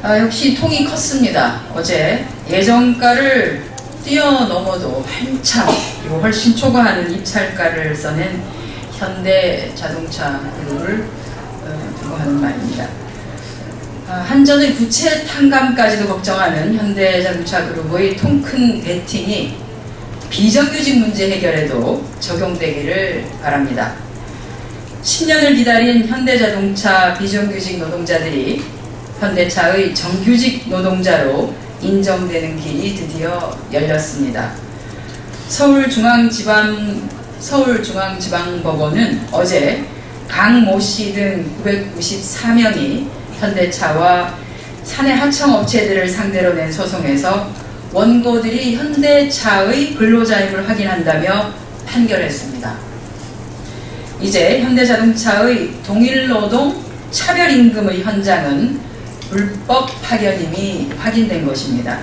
역시 통이 컸습니다. 어제 예정가를 뛰어넘어도 한참 그리고 훨씬 초과하는 입찰가를 써낸 현대자동차 그룹을 두고 하는 말입니다. 한전의 부채 탕감까지도 걱정하는 현대자동차 그룹의 통 큰 베팅이 비정규직 문제 해결에도 적용되기를 바랍니다. 10년을 기다린 현대자동차 비정규직 노동자들이 현대차의 정규직 노동자로 인정되는 길이 드디어 열렸습니다. 서울중앙지방법원은 어제 강 모 씨 등 994명이 현대차와 사내 하청업체들을 상대로 낸 소송에서 원고들이 현대차의 근로자임을 확인한다며 판결했습니다. 이제 현대자동차의 동일노동 차별임금의 현장은 불법 파견임이 확인된 것입니다.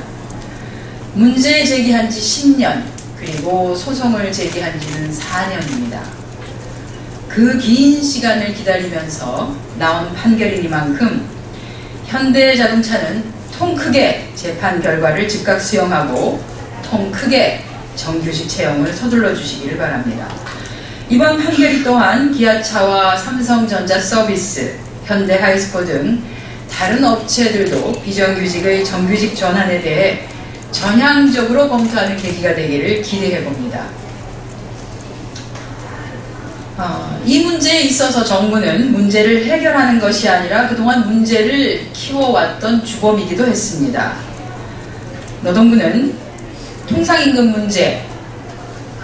문제 제기한 지 10년, 그리고 소송을 제기한 지는 4년입니다. 그 긴 시간을 기다리면서 나온 판결이니만큼 현대자동차는 통 크게 재판 결과를 즉각 수용하고 통 크게 정규직 채용을 서둘러 주시기를 바랍니다. 이번 판결이 또한 기아차와 삼성전자 서비스, 현대하이스코 등 다른 업체들도 비정규직의 정규직 전환에 대해 전향적으로 검토하는 계기가 되기를 기대해 봅니다. 이 문제에 있어서 정부는 문제를 해결하는 것이 아니라 그동안 문제를 키워왔던 주범이기도 했습니다. 노동부는 통상임금 문제,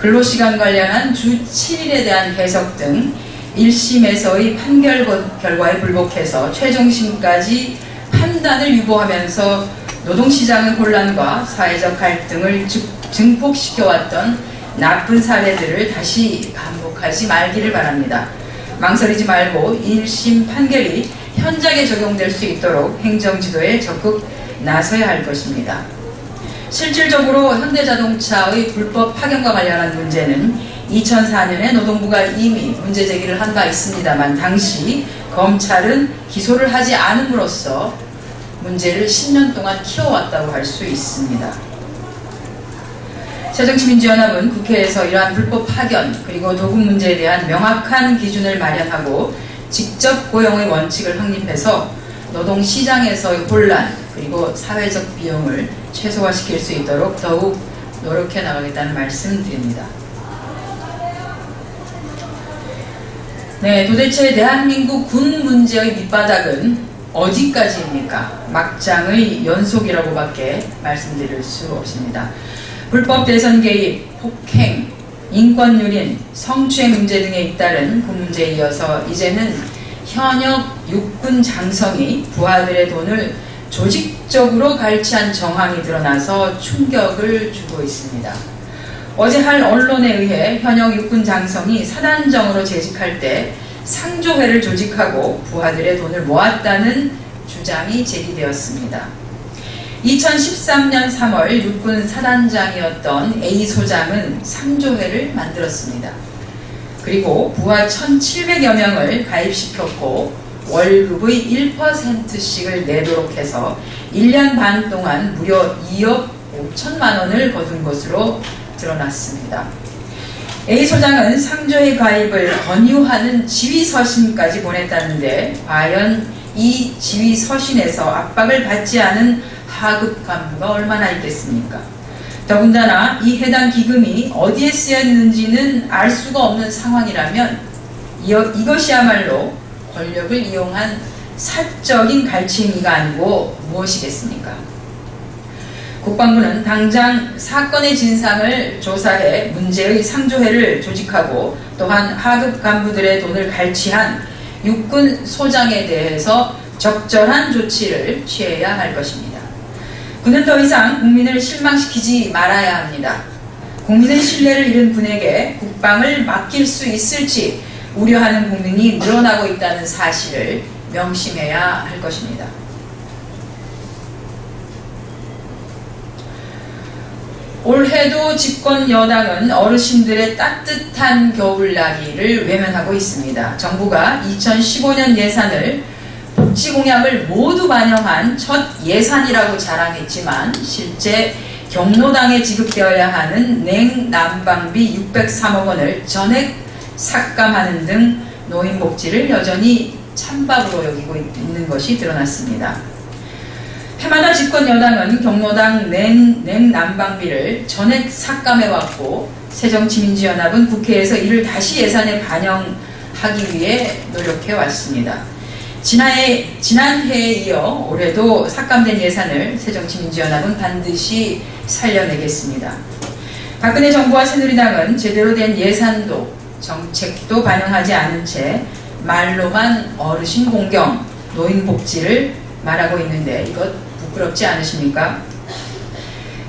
근로시간 관련한 주 7일에 대한 해석 등 1심에서의 판결 결과에 불복해서 최종심까지 판단을 유보하면서 노동시장의 혼란과 사회적 갈등을 증폭시켜왔던 나쁜 사례들을 다시 반복하지 말기를 바랍니다. 망설이지 말고 1심 판결이 현장에 적용될 수 있도록 행정지도에 적극 나서야 할 것입니다. 실질적으로 현대자동차의 불법 파견과 관련한 문제는 2004년에 노동부가 이미 문제 제기를 한 바 있습니다만 당시 검찰은 기소를 하지 않음으로써 문제를 10년 동안 키워왔다고 할 수 있습니다. 새정치민주연합은 국회에서 이러한 불법 파견 그리고 도급 문제에 대한 명확한 기준을 마련하고 직접 고용의 원칙을 확립해서 노동시장에서의 혼란 그리고 사회적 비용을 최소화시킬 수 있도록 더욱 노력해 나가겠다는 말씀드립니다. 네, 도대체 대한민국 군 문제의 밑바닥은 어디까지입니까? 막장의 연속이라고밖에 말씀드릴 수 없습니다. 불법 대선 개입, 폭행, 인권유린, 성추행 문제 등에 잇따른 군 문제에 이어서 이제는 현역 육군 장성이 부하들의 돈을 조직적으로 갈취한 정황이 드러나서 충격을 주고 있습니다. 어제 한 언론에 의해 현역 육군 장성이 사단장으로 재직할 때 상조회를 조직하고 부하들의 돈을 모았다는 주장이 제기되었습니다. 2013년 3월 육군 사단장이었던 A 소장은 상조회를 만들었습니다. 그리고 부하 1,700여 명을 가입시켰고 월급의 1%씩을 내도록 해서 1년 반 동안 무려 2억 5천만 원을 거둔 것으로 드러났습니다. A 소장은 상조회 가입을 권유하는 지휘서신까지 보냈다는데 과연 이 지휘서신에서 압박을 받지 않은 하급 간부가 얼마나 있겠습니까? 더군다나 이 해당 기금이 어디에 쓰였는지는 알 수가 없는 상황이라면 이것이야말로 권력을 이용한 사적인 갈취행위가 아니고 무엇이겠습니까? 국방부는 당장 사건의 진상을 조사해 문제의 상조회를 조직하고 또한 하급 간부들의 돈을 갈취한 육군 소장에 대해서 적절한 조치를 취해야 할 것입니다. 그는 더 이상 국민을 실망시키지 말아야 합니다. 국민의 신뢰를 잃은 군에게 국방을 맡길 수 있을지 우려하는 국민이 늘어나고 있다는 사실을 명심해야 할 것입니다. 올해도 집권 여당은 어르신들의 따뜻한 겨울나기를 외면하고 있습니다. 정부가 2015년 예산을 복지 공약을 모두 반영한 첫 예산이라고 자랑했지만 실제 경로당에 지급되어야 하는 냉난방비 603억 원을 전액 삭감하는 등 노인복지를 여전히 찬밥으로 여기고 있는 것이 드러났습니다. 해마다 집권 여당은 경로당 냉난방비를 전액 삭감해왔고 새정치민주연합은 국회에서 이를 다시 예산에 반영하기 위해 노력해왔습니다. 지난해에 이어 올해도 삭감된 예산을 새정치민주연합은 반드시 살려내겠습니다. 박근혜 정부와 새누리당은 제대로 된 예산도 정책도 반영하지 않은 채 말로만 어르신 공경, 노인 복지를 말하고 있는데 이것 부끄럽지 않으십니까?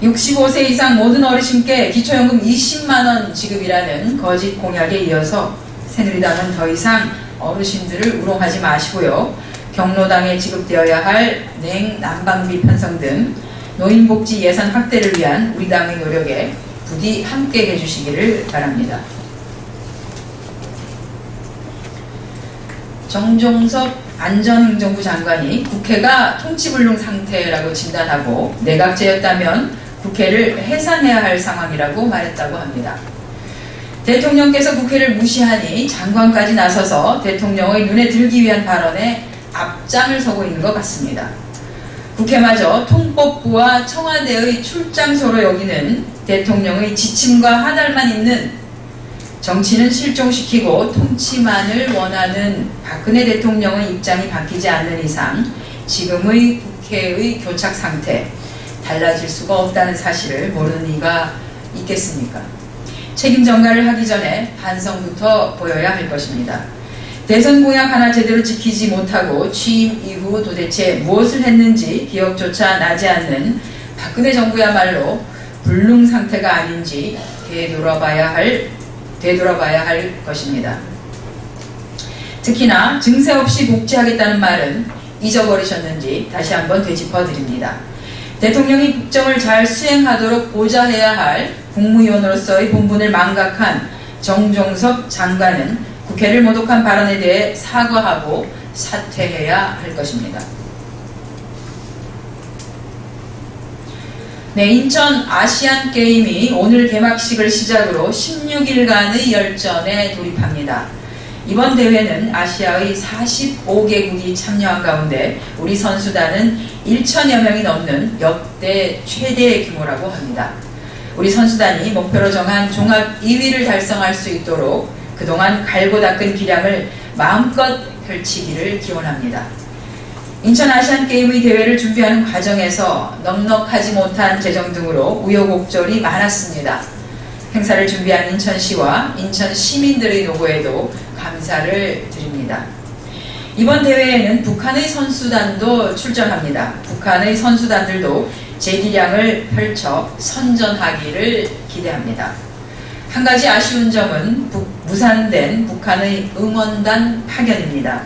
65세 이상 모든 어르신께 기초연금 20만원 지급이라는 거짓 공약에 이어서 새누리당은 더 이상 어르신들을 우롱하지 마시고요. 경로당에 지급되어야 할 냉난방비 편성 등 노인복지 예산 확대를 위한 우리 당의 노력에 부디 함께 해주시기를 바랍니다. 정종섭 안전행정부 장관이 국회가 통치불능 상태라고 진단하고 내각제였다면 국회를 해산해야 할 상황이라고 말했다고 합니다. 대통령께서 국회를 무시하니 장관까지 나서서 대통령의 눈에 들기 위한 발언에 앞장을 서고 있는 것 같습니다. 국회마저 통법부와 청와대의 출장소로 여기는 대통령의 지침과 하달만 있는 정치는 실종시키고 통치만을 원하는 박근혜 대통령의 입장이 바뀌지 않는 이상 지금의 국회의 교착 상태 달라질 수가 없다는 사실을 모르는 이가 있겠습니까? 책임 전가를 하기 전에 반성부터 보여야 할 것입니다. 대선 공약 하나 제대로 지키지 못하고 취임 이후 도대체 무엇을 했는지 기억조차 나지 않는 박근혜 정부야말로 불능 상태가 아닌지 되돌아봐야 할 것입니다. 특히나 증세 없이 복지하겠다는 말은 잊어버리셨는지 다시 한번 되짚어드립니다. 대통령이 국정을 잘 수행하도록 보좌해야 할 국무위원으로서의 본분을 망각한 정종섭 장관은 국회를 모독한 발언에 대해 사과하고 사퇴해야 할 것입니다. 네, 인천 아시안게임이 오늘 개막식을 시작으로 16일간의 열전에 돌입합니다. 이번 대회는 아시아의 45개국이 참여한 가운데 우리 선수단은 1천여 명이 넘는 역대 최대 규모라고 합니다. 우리 선수단이 목표로 정한 종합 2위를 달성할 수 있도록 그동안 갈고 닦은 기량을 마음껏 펼치기를 기원합니다. 인천 아시안게임의 대회를 준비하는 과정에서 넉넉하지 못한 재정 등으로 우여곡절이 많았습니다. 행사를 준비한 인천시와 인천 시민들의 노고에도 감사를 드립니다. 이번 대회에는 북한의 선수단도 출전합니다. 북한의 선수단들도 재기량을 펼쳐 선전하기를 기대합니다. 한 가지 아쉬운 점은 무산된 북한의 응원단 파견입니다.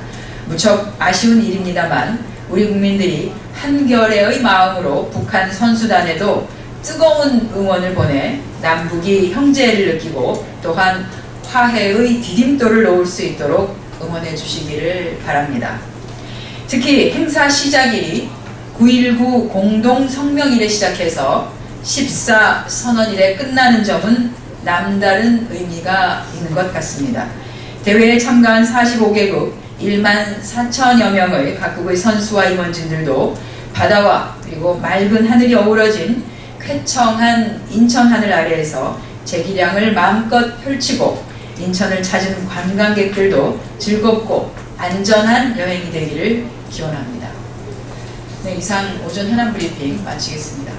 무척 아쉬운 일입니다만 우리 국민들이 한결의 마음으로 북한 선수단에도 뜨거운 응원을 보내 남북이 형제를 느끼고 또한 화해의 디딤돌을 놓을 수 있도록 응원해 주시기를 바랍니다. 특히 행사 시작일이 9.19 공동성명일에 시작해서 14 선언일에 끝나는 점은 남다른 의미가 있는 것 같습니다. 대회에 참가한 45개국 1만 4천여 명의 각국의 선수와 임원진들도 바다와 그리고 맑은 하늘이 어우러진 쾌청한 인천 하늘 아래에서 재기량을 마음껏 펼치고 인천을 찾은 관광객들도 즐겁고 안전한 여행이 되기를 기원합니다. 네, 이상 오전 현안 브리핑 마치겠습니다.